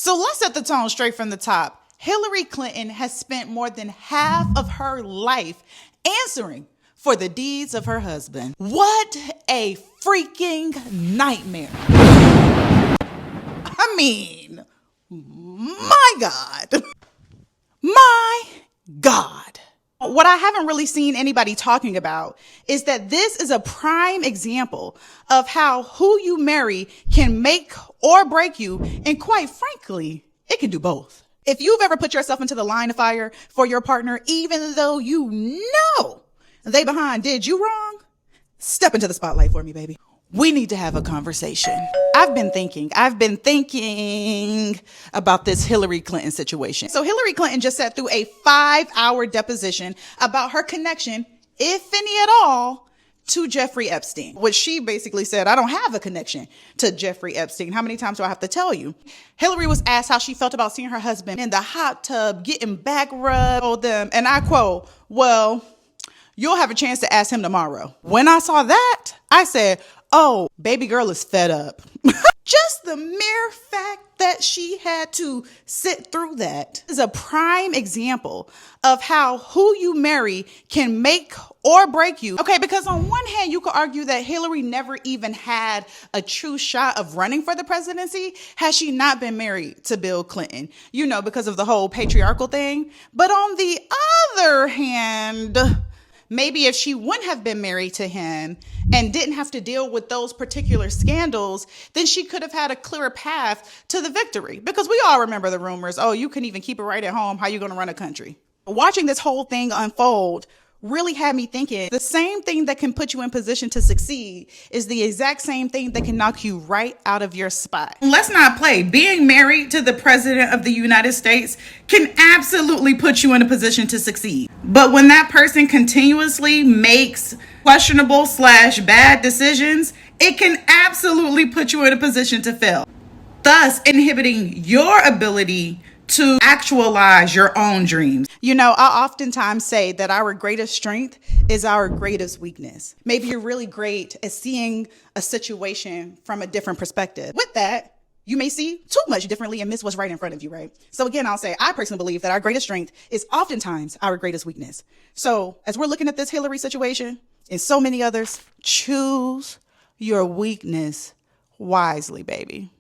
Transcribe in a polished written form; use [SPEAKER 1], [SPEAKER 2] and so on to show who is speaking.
[SPEAKER 1] So let's set the tone straight from the top. Hillary Clinton has spent more than half of her life answering for the deeds of her husband. What a freaking nightmare. I mean, my God. My God. What I haven't really seen anybody talking about is that this is a prime example of how who you marry can make or break you. And quite frankly, it can do both. If you've ever put yourself into the line of fire for your partner, even though you know they behind did you wrong, step into the spotlight for me, baby. We need to have a conversation. I've been thinking about this Hillary Clinton situation. So Hillary Clinton just sat through a 5-hour deposition about her connection, if any at all, to Jeffrey Epstein. Which she basically said, I don't have a connection to Jeffrey Epstein. How many times do I have to tell you? Hillary was asked how she felt about seeing her husband in the hot tub, getting back rubbed, and I quote, well, you'll have a chance to ask him tomorrow. When I saw that, I said, oh, baby girl is fed up. Just the mere fact that she had to sit through that is a prime example of how who you marry can make or break you. Okay, because on one hand, you could argue that Hillary never even had a true shot of running for the presidency had she not been married to Bill Clinton, you know, because of the whole patriarchal thing. But on the other hand, maybe if she wouldn't have been married to him and didn't have to deal with those particular scandals, then she could have had a clearer path to the victory. Because we all remember the rumors, oh, you couldn't even keep it right at home. How you going to run a country? Watching this whole thing unfold really had me thinking the same thing that can put you in position to succeed is the exact same thing that can knock you right out of your spot. Let's not play. Being married to the president of the United States can absolutely put you in a position to succeed. But when that person continuously makes questionable / bad decisions, it can absolutely put you in a position to fail, thus inhibiting your ability to actualize your own dreams. You know, I oftentimes say that our greatest strength is our greatest weakness. Maybe you're really great at seeing a situation from a different perspective. With that, you may see too much differently and miss what's right in front of you, right? So again, I'll say I personally believe that our greatest strength is oftentimes our greatest weakness. So as we're looking at this Hillary situation and so many others, choose your weakness wisely, baby.